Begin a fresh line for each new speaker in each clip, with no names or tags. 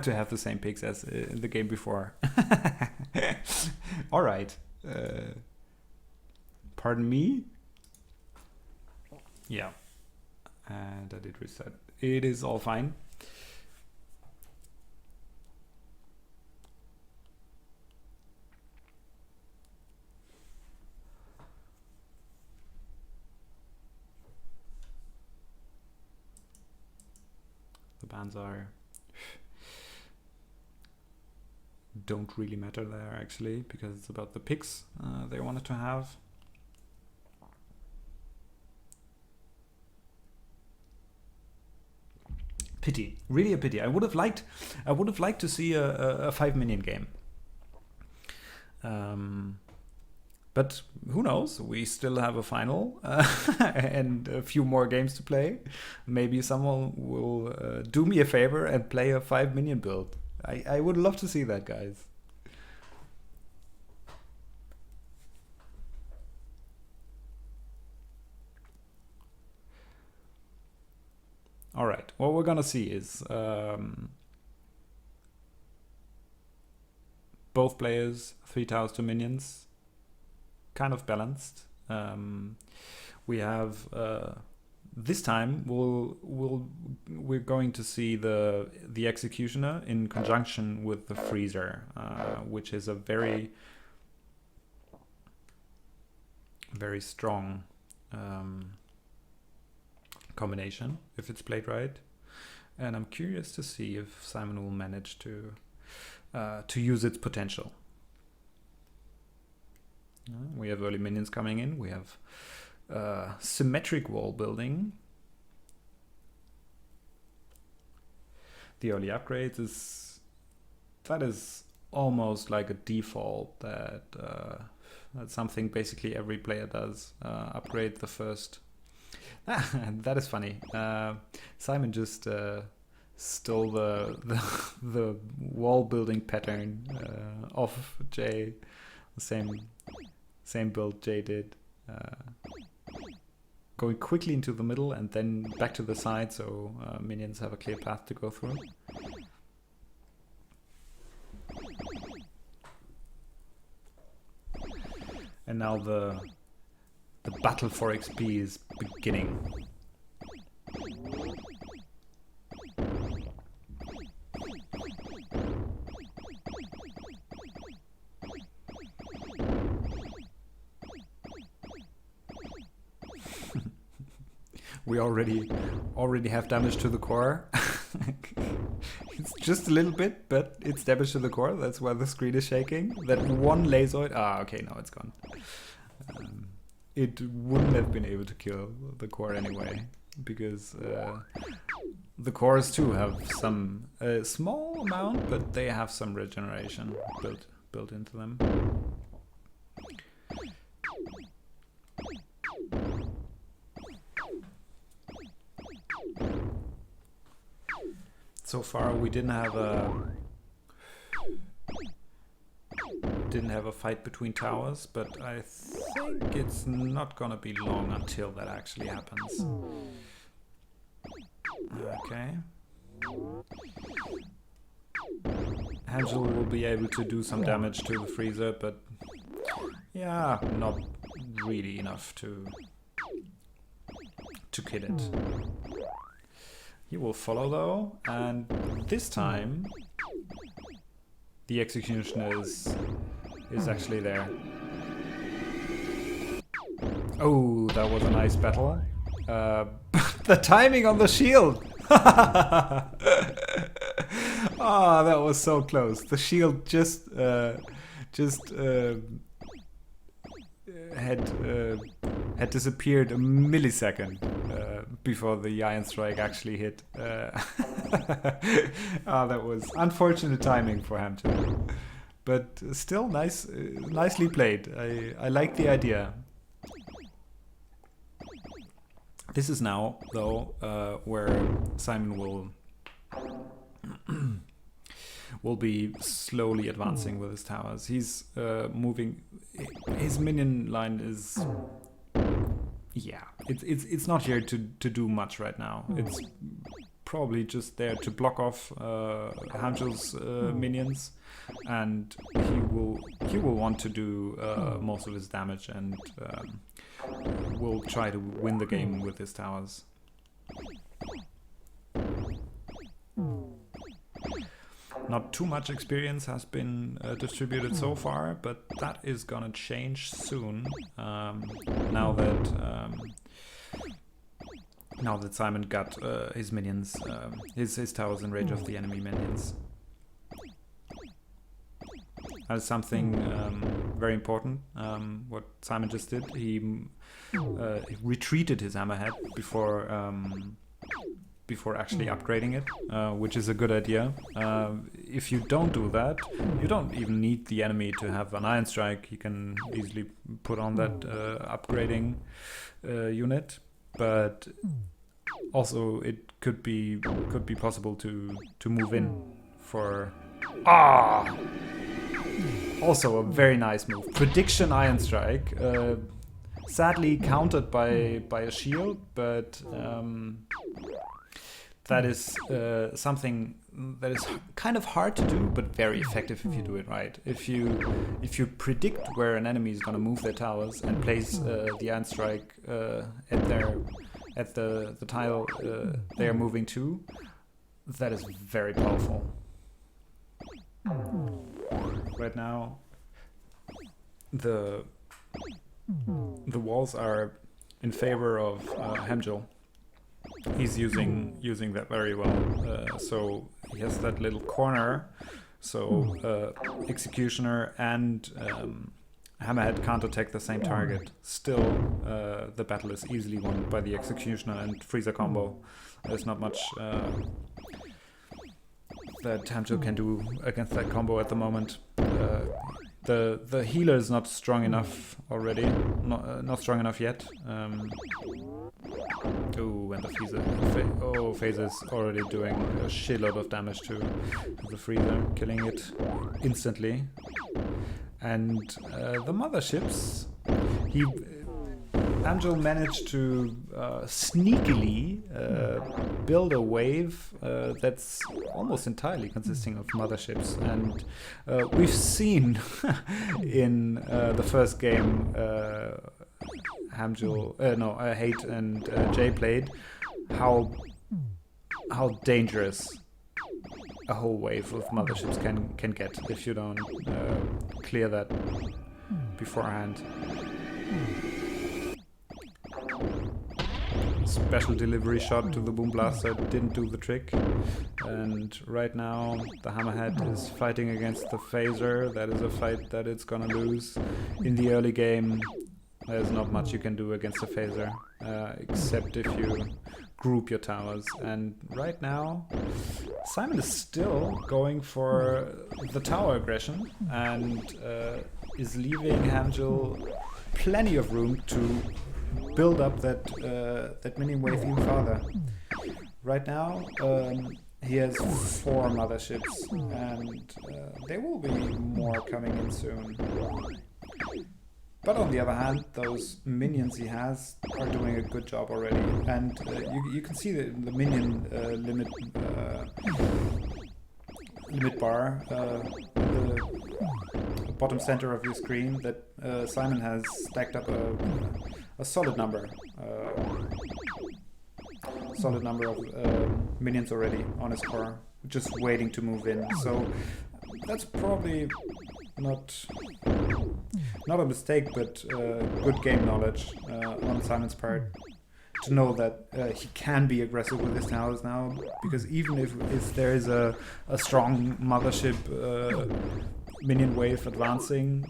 to have the same picks as in the game before. All right. Pardon me. Yeah. And I did reset. It is all fine. The bans don't really matter there actually, because it's about the picks they wanted to have. Pity, really a pity. I would have liked to see a 5 minion game. But who knows? We still have a final and a few more games to play. Maybe someone will do me a favor and play a 5 minion build. I would love to see that, guys. All right, what we're gonna see is both players 3 towers, 2 minions, kind of balanced. We have this time we're going to see the Executioner in conjunction with the Freezer, which is a very strong combination if it's played right. And I'm curious to see if Simon will manage to use its potential. We have early minions coming in. We have symmetric wall building. The early upgrades is almost like a default that that's something basically every player does. Upgrade the first. That is funny. Simon just stole the wall building pattern of Jay. The same build Jay did. Going quickly into the middle and then back to the side, so minions have a clear path to go through. And now the battle for XP is beginning. We already have damage to the core. It's just a little bit, but it's damage to the core. That's why the screen is shaking. That one laseroid. Ah, okay, now it's gone. It wouldn't have been able to kill the core anyway, because the cores too have some small amount, but they have some regeneration built into them. So far, we didn't have a fight between towers, but I think it's not gonna be long until that actually happens. Okay. hamjl will be able to do some damage to the Freezer, but yeah, not really enough to kill it. He will follow though, and this time the Executioner is actually there. Oh, that was a nice battle. The timing on the shield! Ah, that was so close. The shield just had disappeared a millisecond before the Iron Strike actually hit. That was unfortunate timing for hamjl, but still nicely played. I like the idea. This is now, though, where Simon will be slowly advancing with his towers. He's moving. His minion line is, yeah, it's not here to do much right now. It's probably just there to block off hamjl's minions, and he will want to do most of his damage, and will try to win the game with his towers. Not too much experience has been distributed so far, but that is gonna change soon. Now that Simon got his minions, his towers in range of the enemy minions. That is something very important. What Simon just did, he retreated his hammerhead before actually upgrading it, which is a good idea. If you don't do that, you don't even need the enemy to have an Iron Strike. You can easily put on that upgrading unit, but also it could be possible to move in for also a very nice move. Prediction Iron Strike, sadly countered by a shield, but that is something that is kind of hard to do, but very effective if you do it right. If you predict where an enemy is going to move their towers and place the Iron Strike at the tile they are moving to, that is very powerful. Right now, the walls are in favor of hamjl. He's using that very well. So he has that little corner. So Executioner and Hammerhead can't attack the same target. Still, the battle is easily won by the Executioner and Freezer combo. There's not much that hamjl can do against that combo at the moment. The healer is not strong enough already. Not strong enough yet. Oh, and the Phaser is already doing a shitload of damage to the Freezer, killing it instantly. And the motherships, hamjl managed to sneakily build a wave that's almost entirely consisting of motherships, and we've seen in the first game Hate and Jay played how dangerous a whole wave of motherships can get if you don't clear that beforehand. Special delivery shot to the Boom Blaster didn't do the trick, and right now the Hammerhead is fighting against the Phaser. That is a fight that it's gonna lose. In the early game, there's not much you can do against the Phaser, except if you group your towers. And right now, Simon is still going for the tower aggression and is leaving hamjl plenty of room to build up that minion wave even farther. Right now, he has 4 motherships, and there will be more coming in soon. But on the other hand, those minions he has are doing a good job already, and you can see the minion limit bar, the bottom center of your screen, that Simon has stacked up a solid number of minions already on his core, just waiting to move in. So that's probably not a mistake, but good game knowledge on Simon's part to know that he can be aggressive with his towers now, because even if there is a strong mothership minion wave advancing,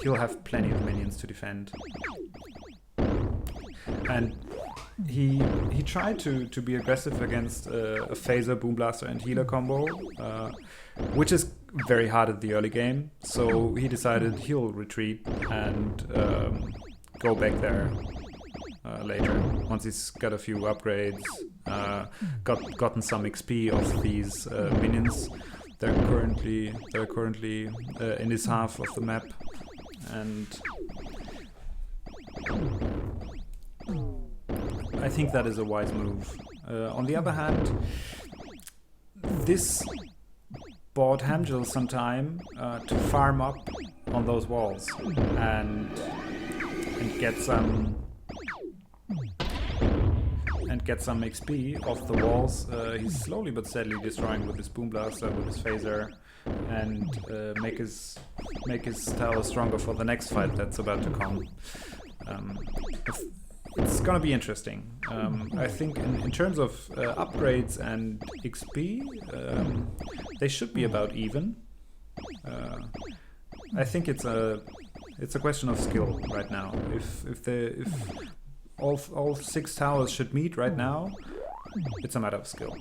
he'll have plenty of minions to defend. And he tried to be aggressive against a Phaser, Boom Blaster and Healer combo, which is very hard at the early game, so he decided he'll retreat and go back there later, once he's got a few upgrades, gotten some XP off these minions. They're currently in this half of the map, and I think that is a wise move. On the other hand, this bought hamjl some time to farm up on those walls and get some XP off the walls. He's slowly but steadily destroying with his boom blaster, with his phaser, and make his tower stronger for the next fight that's about to come. It's gonna be interesting. I think in terms of upgrades and XP, they should be about even. I think it's a question of skill right now. If all 6 towers should meet right now, it's a matter of skill.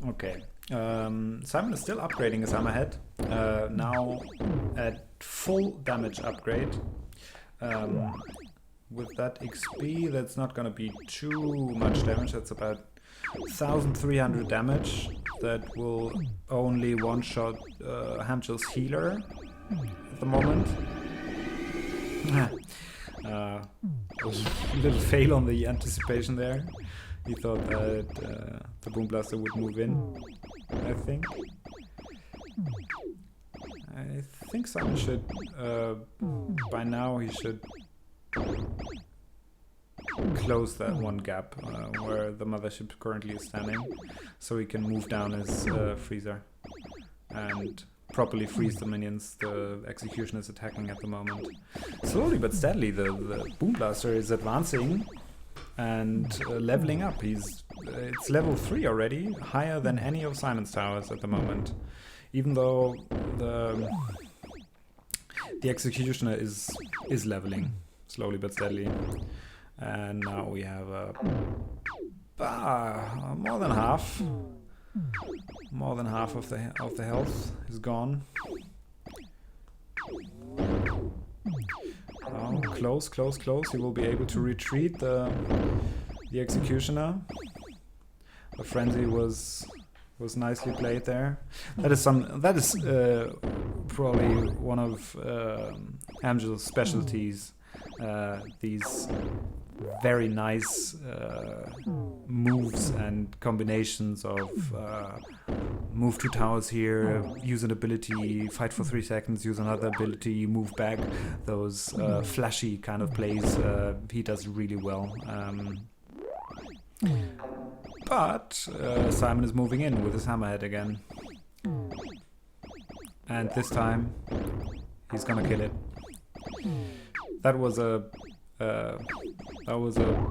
Okay, Simon is still upgrading his hammerhead, now at full damage upgrade. With that XP, that's not gonna be too much damage. That's about 1,300 damage. That will only one-shot hamjl's healer at the moment. A little fail on the anticipation there. He thought that the boom blaster would move in, I think. I think Simon should, by now he should close that one gap where the mothership currently is standing, so he can move down his freezer and properly freeze the minions the execution is attacking at the moment. Slowly but steadily the boom blaster is advancing and leveling up. It's level 3 already, higher than any of Simon's towers at the moment, even though the executioner is leveling slowly but steadily. And now we have more than half of the health is gone. Oh, close. He will be able to retreat the executioner. The frenzy was nicely played there. That is probably one of hamjl's specialties. These very nice moves and combinations of move 2 towers here, use an ability, fight for 3 seconds, use another ability, move back. Those flashy kind of plays he does really well. But Simon is moving in with his hammerhead again. And this time he's gonna kill it. That was a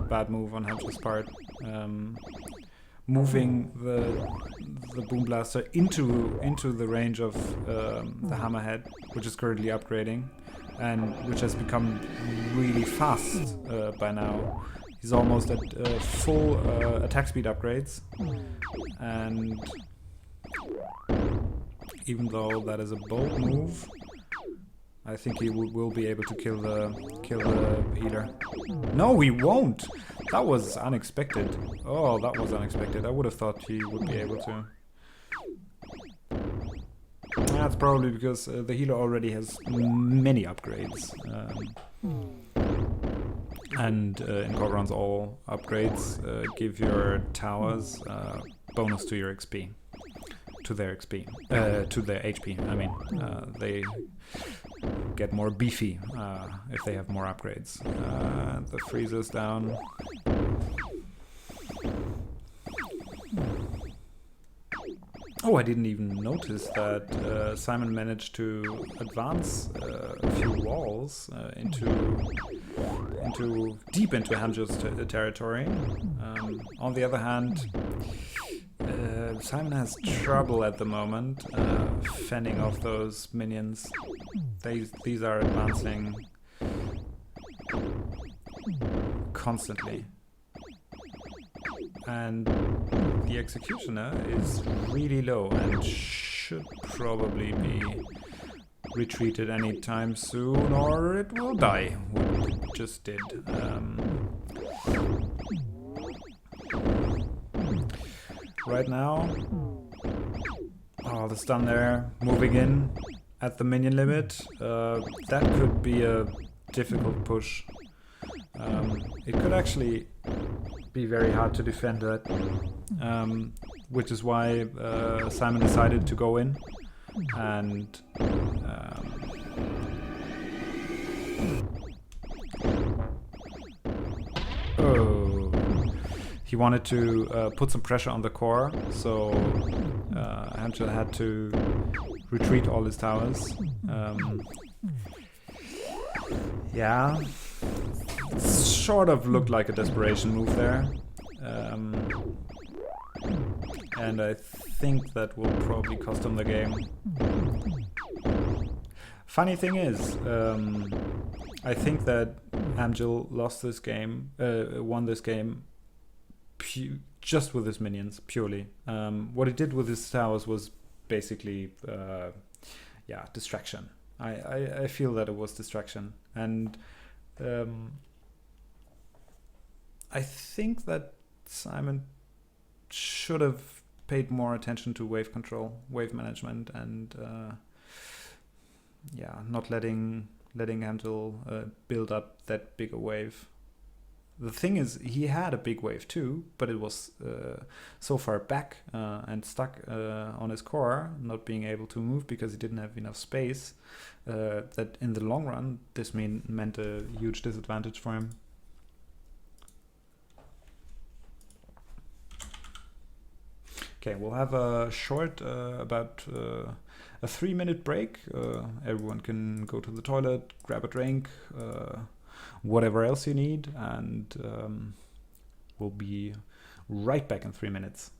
bad move on hamjl's part. Moving the boom blaster into the range of the hammerhead, which is currently upgrading, and which has become really fast by now. He's almost at full attack speed upgrades, and even though that is a bold move, I think he will be able to kill the healer. No, he won't! That was unexpected. Oh, that was unexpected. I would have thought he would be able to. That's probably because the healer already has many upgrades. And in Coregrounds, all upgrades give your towers bonus to your XP. To their XP. To their HP, I mean. They get more beefy if they have more upgrades. The freezer's down. Oh, I didn't even notice that Simon managed to advance a few walls deep into hamjl's territory. On the other hand, Simon has trouble at the moment fending off those minions. These are advancing constantly. And the executioner is really low and should probably be retreated anytime soon, or it will die, what it just did. Right now, oh, the stun there, moving in at the minion limit. That could be a difficult push. It could actually be very hard to defend that, which is why Simon decided to go in and oh, he wanted to put some pressure on the core, so hamjl had to retreat all his towers. Yeah, sort of looked like a desperation move there. And I think that will probably cost him the game. Funny thing is, I think that hamjl lost this game, won this game just with his minions, purely. What he did with his towers was basically, yeah, distraction. I feel that it was distraction. And I think that Simon should have paid more attention to wave control, wave management, and yeah, not letting hamjl build up that bigger wave. The thing is, he had a big wave too, but it was so far back and stuck on his core, not being able to move because he didn't have enough space, that in the long run, this meant a huge disadvantage for him. Okay, we'll have a short, about a 3-minute break. Everyone can go to the toilet, grab a drink, whatever else you need, and we'll be right back in 3 minutes.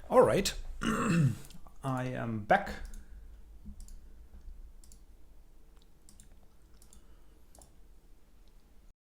All right, I am back